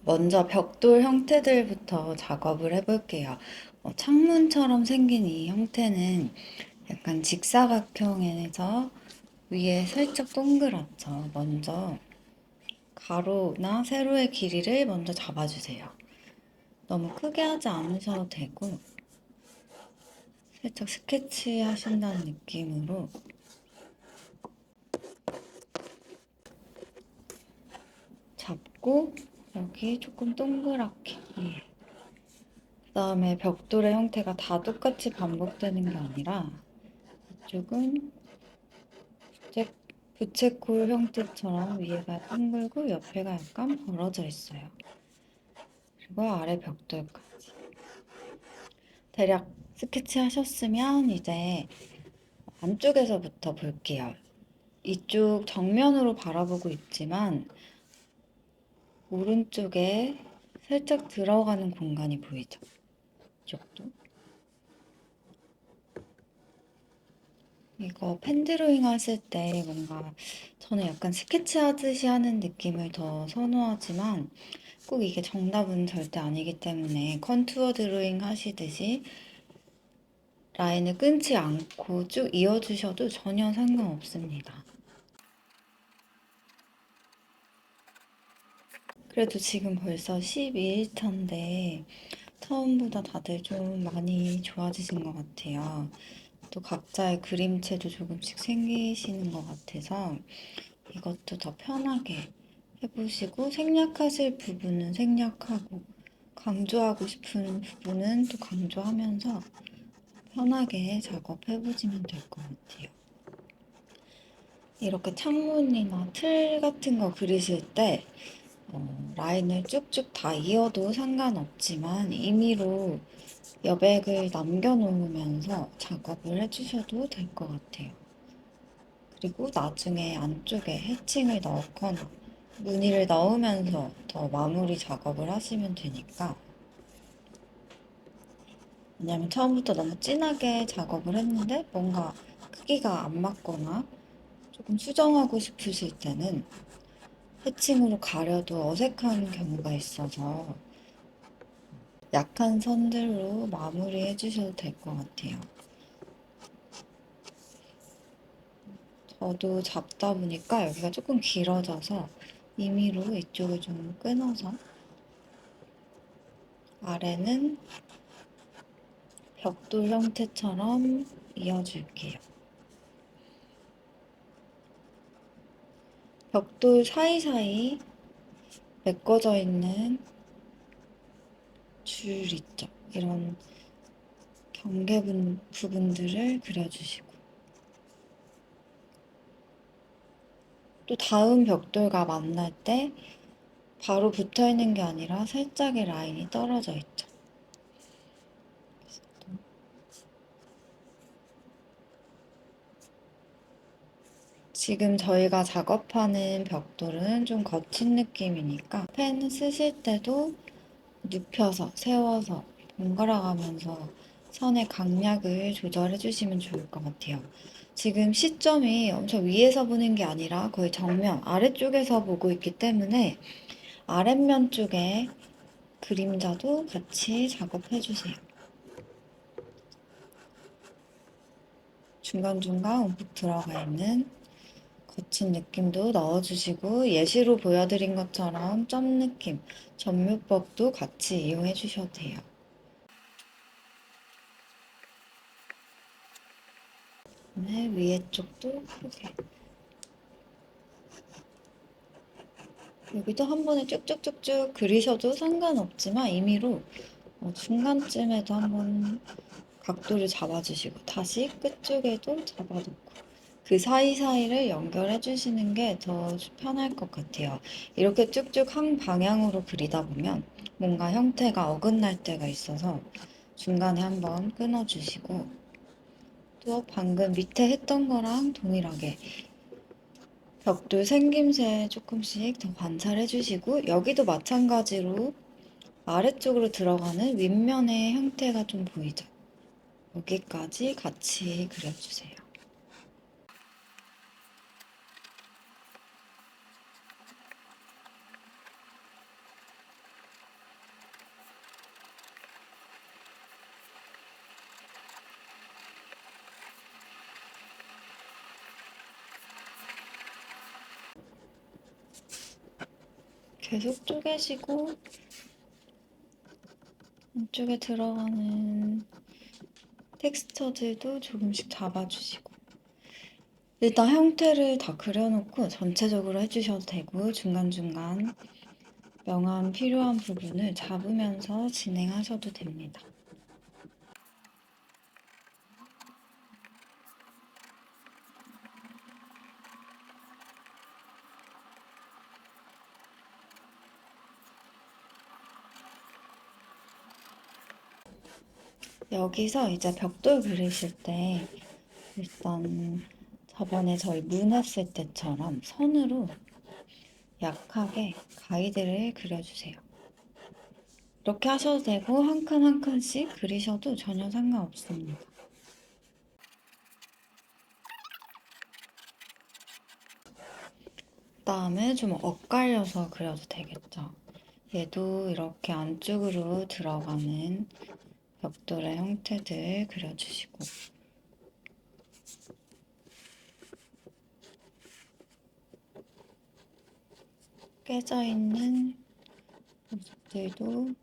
먼저 벽돌 형태들부터 작업을 해볼게요. 창문처럼 생긴 이 형태는 약간 직사각형에서 위에 살짝 동그랗죠. 먼저 가로나 세로의 길이를 먼저 잡아주세요. 너무 크게 하지 않으셔도 되고 살짝 스케치 하신다는 느낌으로 잡고 여기 조금 동그랗게 그 다음에 벽돌의 형태가 다 똑같이 반복되는 게 아니라 이쪽은 부채꼴 형태처럼 위에가 둥글고 옆에가 약간 벌어져 있어요. 그리고 아래 벽돌까지. 대략 스케치 하셨으면 이제 안쪽에서부터 볼게요. 이쪽 정면으로 바라보고 있지만 오른쪽에 살짝 들어가는 공간이 보이죠? 이쪽도. 이거 펜드로잉 하실 때 뭔가 저는 약간 스케치 하듯이 하는 느낌을 더 선호하지만 꼭 이게 정답은 절대 아니기 때문에 컨투어 드로잉 하시듯이 라인을 끊지 않고 쭉 이어주셔도 전혀 상관없습니다. 그래도 지금 벌써 12일차인데 처음보다 다들 좀 많이 좋아지신 것 같아요. 또 각자의 그림체도 조금씩 생기시는 것 같아서 이것도 더 편하게 해보시고 생략하실 부분은 생략하고 강조하고 싶은 부분은 또 강조하면서 편하게 작업해보시면 될 것 같아요. 이렇게 창문이나 틀 같은 거 그리실 때 라인을 쭉쭉 다 이어도 상관없지만 임의로 여백을 남겨놓으면서 작업을 해주셔도 될 것 같아요. 그리고 나중에 안쪽에 해칭을 넣거나 무늬를 넣으면서 더 마무리 작업을 하시면 되니까 왜냐면 처음부터 너무 진하게 작업을 했는데 뭔가 크기가 안 맞거나 조금 수정하고 싶으실 때는 해칭으로 가려도 어색한 경우가 있어서 약한 선들로 마무리해 주셔도 될 것 같아요. 저도 잡다 보니까 여기가 조금 길어져서 임의로 이쪽을 좀 끊어서 아래는 벽돌 형태처럼 이어줄게요. 벽돌 사이사이 메꿔져 있는 줄 있죠. 이런 경계 부분들을 그려주시고 또 다음 벽돌과 만날 때 바로 붙어 있는 게 아니라 살짝의 라인이 떨어져 있죠. 지금 저희가 작업하는 벽돌은 좀 거친 느낌이니까 펜 쓰실 때도 눕혀서 세워서 번갈아 가면서 선의 강약을 조절해 주시면 좋을 것 같아요. 지금 시점이 엄청 위에서 보는 게 아니라 거의 정면 아래쪽에서 보고 있기 때문에 아랫면 쪽에 그림자도 같이 작업해 주세요. 중간중간 움푹 들어가 있는 거친 느낌도 넣어주시고 예시로 보여드린 것처럼 점 느낌, 점묘법도 같이 이용해 주셔도 돼요. 네, 위에 쪽도 크게. 여기도 한 번에 쭉쭉쭉쭉 그리셔도 상관없지만 임의로 중간쯤에도 한번 각도를 잡아주시고 다시 끝쪽에도 잡아놓고 그 사이사이를 연결해 주시는 게 더 편할 것 같아요. 이렇게 쭉쭉 한 방향으로 그리다 보면 뭔가 형태가 어긋날 때가 있어서 중간에 한번 끊어주시고 또 방금 밑에 했던 거랑 동일하게 벽돌 생김새 조금씩 더 관찰해 주시고 여기도 마찬가지로 아래쪽으로 들어가는 윗면의 형태가 좀 보이죠? 여기까지 같이 그려주세요. 계속 쪼개시고 안쪽에 들어가는 텍스처들도 조금씩 잡아주시고 일단 형태를 다 그려놓고 전체적으로 해주셔도 되고 중간중간 명암 필요한 부분을 잡으면서 진행하셔도 됩니다. 여기서 이제 벽돌 그리실 때 일단 저번에 저희 문 했을 때처럼 선으로 약하게 가이드를 그려주세요. 이렇게 하셔도 되고 한 칸 한 칸씩 그리셔도 전혀 상관없습니다. 그다음에 좀 엇갈려서 그려도 되겠죠. 얘도 이렇게 안쪽으로 들어가는 벽돌의 형태들 그려주시고 깨져 있는 모습들도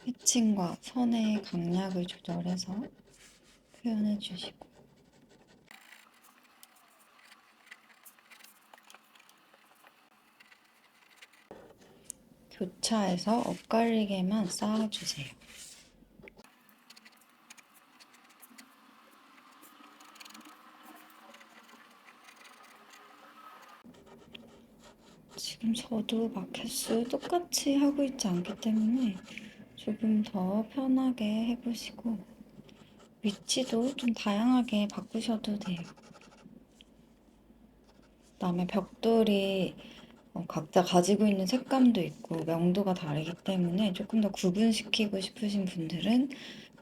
해칭과 선의 강약을 조절해서 표현해 주시고 교차해서 엇갈리게만 쌓아주세요. 지금 저도 마켓을 똑같이 하고 있지 않기 때문에 조금 더 편하게 해보시고 위치도 좀 다양하게 바꾸셔도 돼요. 그다음에 벽돌이 각자 가지고 있는 색감도 있고 명도가 다르기 때문에 조금 더 구분시키고 싶으신 분들은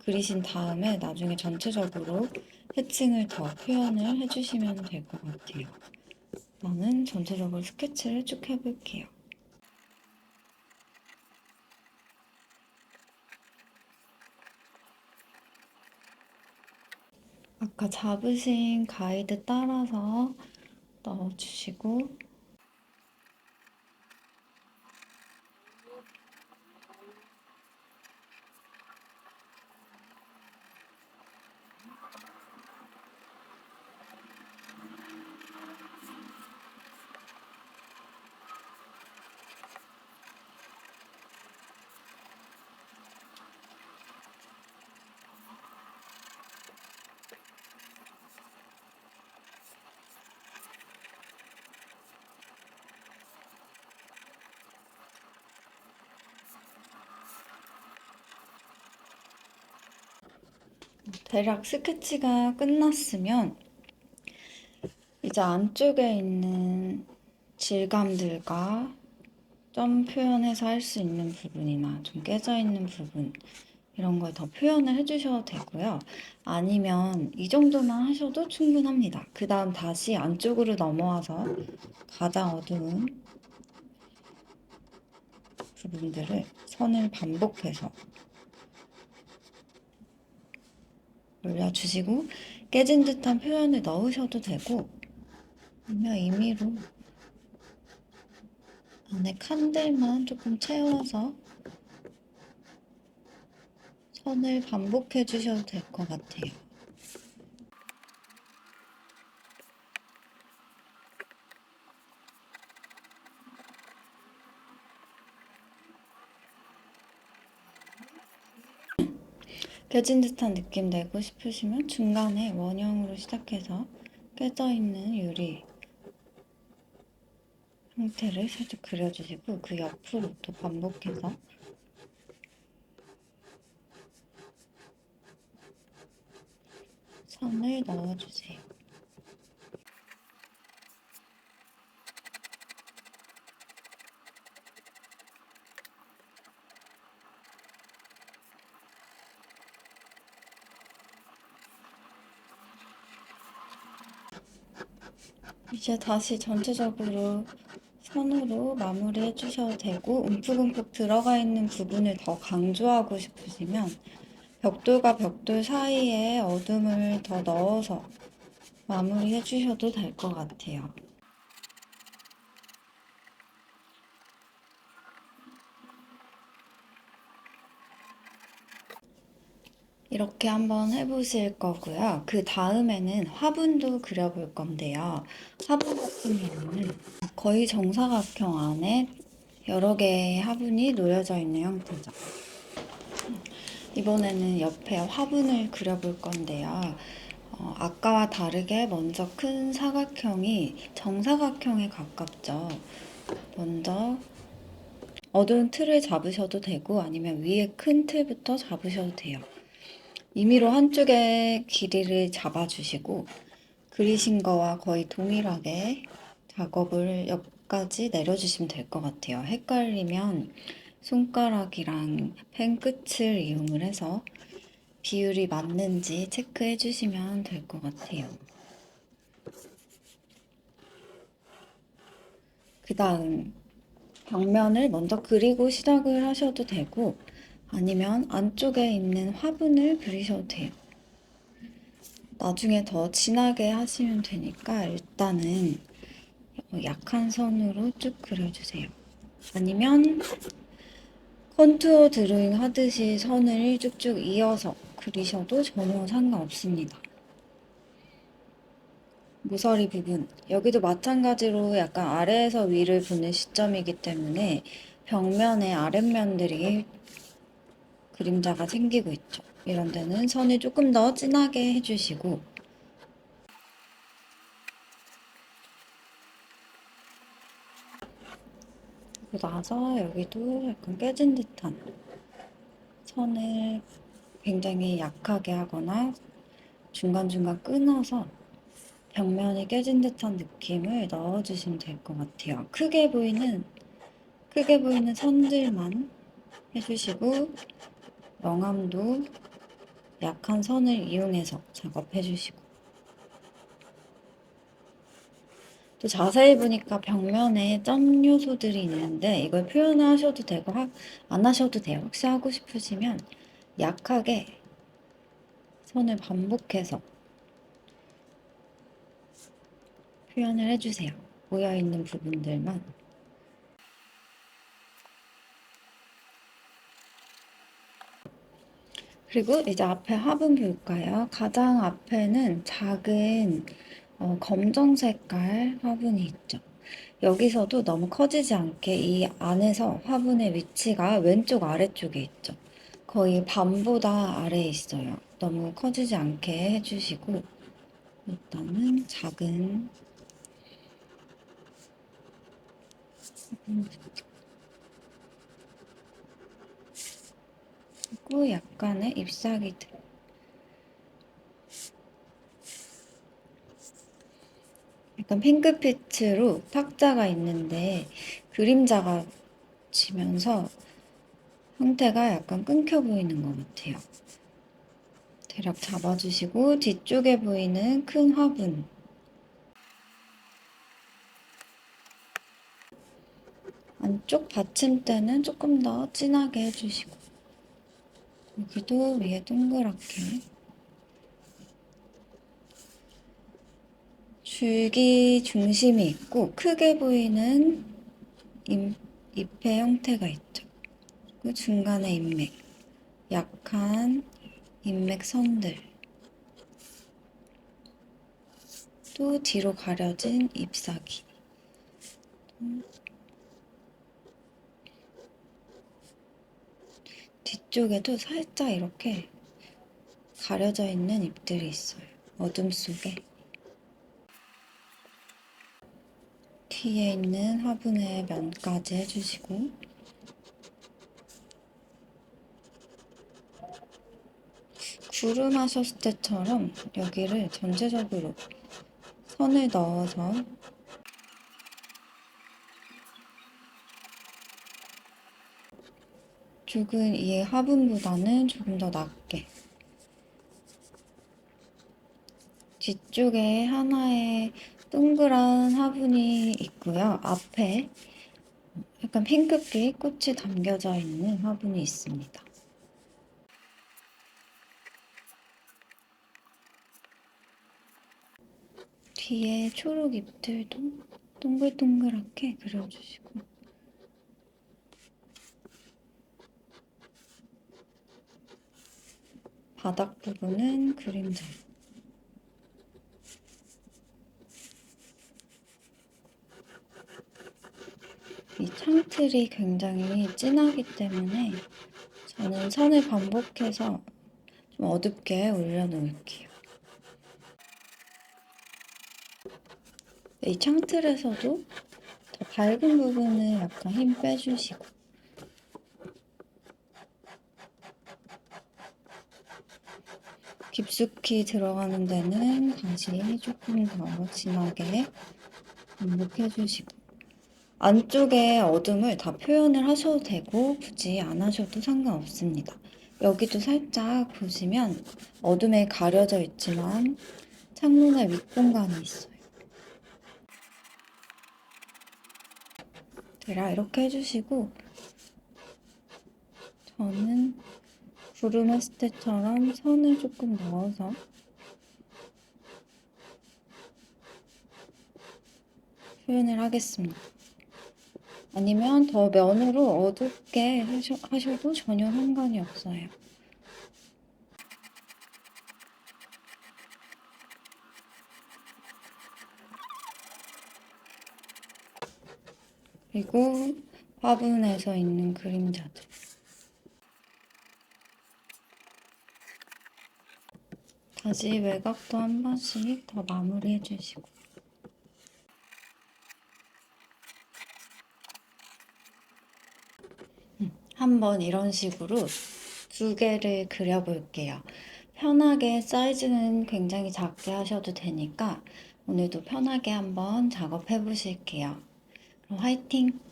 그리신 다음에 나중에 전체적으로 해칭을 더 표현을 해주시면 될 것 같아요. 저는 전체적으로 스케치를 쭉 해볼게요. 아까 잡으신 가이드 따라서 넣어주시고 대략 스케치가 끝났으면 이제 안쪽에 있는 질감들과 점 표현해서 할 수 있는 부분이나 좀 깨져 있는 부분 이런 걸 더 표현을 해주셔도 되고요. 아니면 이 정도만 하셔도 충분합니다. 그 다음 다시 안쪽으로 넘어와서 가장 어두운 부분들을 선을 반복해서 올려주시고 깨진 듯한 표현을 넣으셔도 되고 아니면 임의로 안에 칸들만 조금 채워서 선을 반복해 주셔도 될 것 같아요. 깨진 듯한 느낌 내고 싶으시면 중간에 원형으로 시작해서 깨져 있는 유리 형태를 살짝 그려주시고 그 옆으로 또 반복해서 선을 넣어주세요. 이제 다시 전체적으로 선으로 마무리해 주셔도 되고 움푹움푹 들어가 있는 부분을 더 강조하고 싶으시면 벽돌과 벽돌 사이에 어둠을 더 넣어서 마무리해 주셔도 될 것 같아요. 이렇게 한번 해보실 거고요. 그 다음에는 화분도 그려볼 건데요. 화분 같은 경우는 거의 정사각형 안에 여러 개의 화분이 놓여져 있는 형태죠. 이번에는 옆에 화분을 그려볼 건데요. 아까와 다르게 먼저 큰 사각형이 정사각형에 가깝죠. 먼저 어두운 틀을 잡으셔도 되고 아니면 위에 큰 틀부터 잡으셔도 돼요. 임의로 한쪽의 길이를 잡아주시고 그리신 거와 거의 동일하게 작업을 옆까지 내려주시면 될 것 같아요. 헷갈리면 손가락이랑 펜 끝을 이용을 해서 비율이 맞는지 체크해 주시면 될 것 같아요. 그 다음 벽면을 먼저 그리고 시작을 하셔도 되고 아니면 안쪽에 있는 화분을 그리셔도 돼요. 나중에 더 진하게 하시면 되니까 일단은 약한 선으로 쭉 그려주세요. 아니면 컨투어 드로잉 하듯이 선을 쭉쭉 이어서 그리셔도 전혀 상관없습니다. 모서리 부분, 여기도 마찬가지로 약간 아래에서 위를 보는 시점이기 때문에 벽면의 아랫면들이 그림자가 생기고 있죠. 이런 데는 선을 조금 더 진하게 해주시고 그리고 나서 여기도 약간 깨진 듯한 선을 굉장히 약하게 하거나 중간중간 끊어서 벽면이 깨진 듯한 느낌을 넣어주시면 될 것 같아요. 크게 보이는 선들만 해주시고 명암도 약한 선을 이용해서 작업해주시고 또 자세히 보니까 벽면에 점 요소들이 있는데 이걸 표현하셔도 되고 안 하셔도 돼요. 혹시 하고 싶으시면 약하게 선을 반복해서 표현을 해주세요. 모여있는 부분들만. 그리고 이제 앞에 화분 볼까요? 가장 앞에는 작은 검정 색깔 화분이 있죠. 여기서도 너무 커지지 않게 이 안에서 화분의 위치가 왼쪽 아래쪽에 있죠. 거의 반보다 아래에 있어요. 너무 커지지 않게 해주시고 일단은 작은 그리고 약간의 잎사귀 약간 핑크빛으로 탁자가 있는데 그림자가 지면서 형태가 약간 끊겨 보이는 것 같아요. 대략 잡아주시고 뒤쪽에 보이는 큰 화분 안쪽 받침대는 조금 더 진하게 해주시고 여기도 위에 동그랗게 줄기 중심이 있고 크게 보이는 잎의 형태가 있죠. 그 중간에 잎맥, 약한 잎맥 선들, 또 뒤로 가려진 잎사귀. 뒤쪽에도 살짝 이렇게 가려져 있는 잎들이 있어요. 어둠 속에. 뒤에 있는 화분의 면까지 해주시고 구름 하셨을 때처럼 여기를 전체적으로 선을 넣어서 죽은 이 화분보다는 조금 더 낮게 뒤쪽에 하나의 동그란 화분이 있고요. 앞에 약간 핑크빛 꽃이 담겨져 있는 화분이 있습니다. 뒤에 초록 잎들도 동글동글하게 그려주시고 바닥 부분은 그림자. 이 창틀이 굉장히 진하기 때문에 저는 선을 반복해서 좀 어둡게 올려놓을게요. 이 창틀에서도 더 밝은 부분을 약간 힘 빼주시고, 깊숙이 들어가는 데는 다시 조금 더 진하게 반복해주시고, 안쪽에 어둠을 다 표현을 하셔도 되고 굳이 안 하셔도 상관없습니다. 여기도 살짝 보시면 어둠에 가려져 있지만 창문의 윗공간이 있어요. 이렇게 해주시고, 저는 구름 했을 때처럼 선을 조금 넣어서 표현을 하겠습니다. 아니면 더 면으로 어둡게 하셔도 전혀 상관이 없어요. 그리고 화분에서 있는 그림자들. 다시 외곽도 한 번씩 더 마무리 해주시고. 한번 이런 식으로 두 개를 그려볼게요. 편하게 사이즈는 굉장히 작게 하셔도 되니까 오늘도 편하게 한번 작업해 보실게요. 그럼 화이팅!